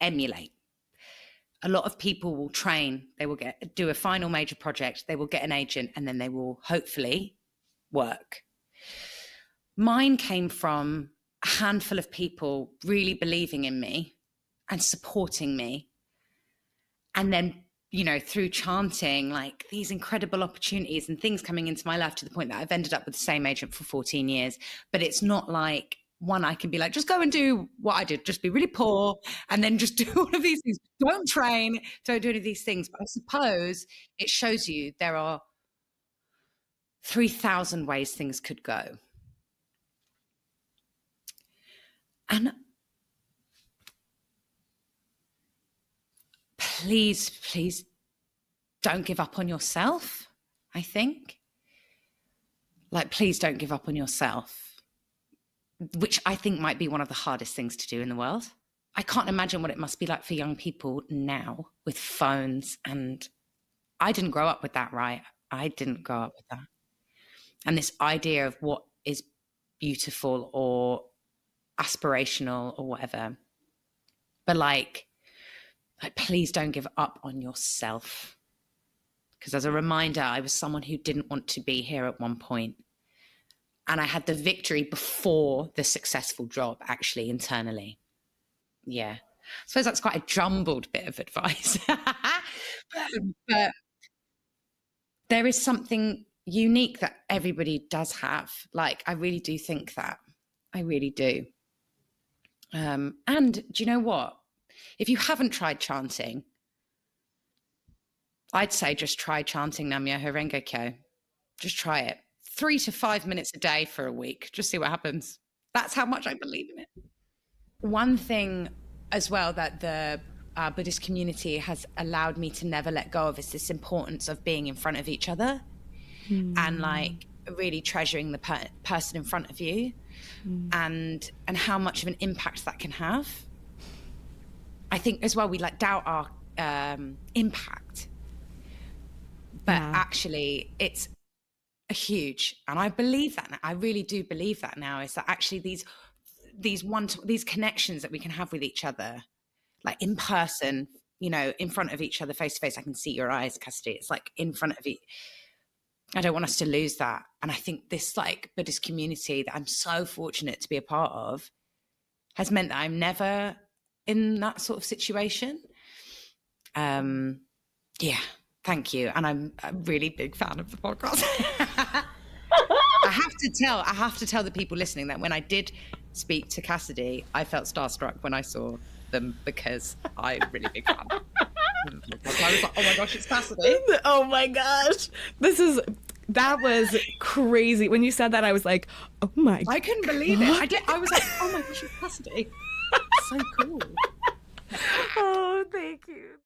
emulate. A lot of people will train, they will do a final major project, they will get an agent, and then they will hopefully work. Mine came from a handful of people really believing in me and supporting me. And then, you know, through chanting, like these incredible opportunities and things coming into my life to the point that I've ended up with the same agent for 14 years. But it's not like one I can be like, just go and do what I did, just be really poor and then just do all of these things. Don't train, don't do any of these things. But I suppose it shows you there are 3,000 ways things could go. And please don't give up on yourself, I think. Like, please don't give up on yourself, which I think might be one of the hardest things to do in the world. I can't imagine what it must be like for young people now with phones. And I didn't grow up with that, right? I didn't grow up with that. And this idea of what is beautiful or aspirational or whatever. But like please don't give up on yourself. Because as a reminder, I was someone who didn't want to be here at one point. And I had the victory before the successful job, actually, internally. Yeah. I suppose that's quite a jumbled bit of advice. But there is something unique that everybody does have. Like, I really do think that. I really do. And do you know what? If you haven't tried chanting, I'd say just try chanting Nam-myoho Renge-kyo. Just try it. 3 to 5 minutes a day for a week. Just see what happens. That's how much I believe in it. One thing as well that the Buddhist community has allowed me to never let go of is this importance of being in front of each other and like really treasuring the person in front of you and how much of an impact that can have. I think as well, we like doubt our impact, but actually it's huge. And I believe that now. I really do believe that now, is that actually these connections that we can have with each other, like in person, you know, in front of each other, face to face. I can see your eyes, Cassidy. It's like in front of you. I don't want us to lose that. And I think this like Buddhist community that I'm so fortunate to be a part of has meant that I'm never in that sort of situation. Yeah, thank you. And I'm a really big fan of the podcast. I have to tell the people listening that when I did speak to Cassidy, I felt starstruck when I saw them because I'm a really big fan. I was like, oh my gosh, it's Cassidy. Oh my gosh. That was crazy. When you said that, I was like, oh my God. I couldn't believe it. I was like, oh my gosh, it's Cassidy. So cool. Oh, thank you.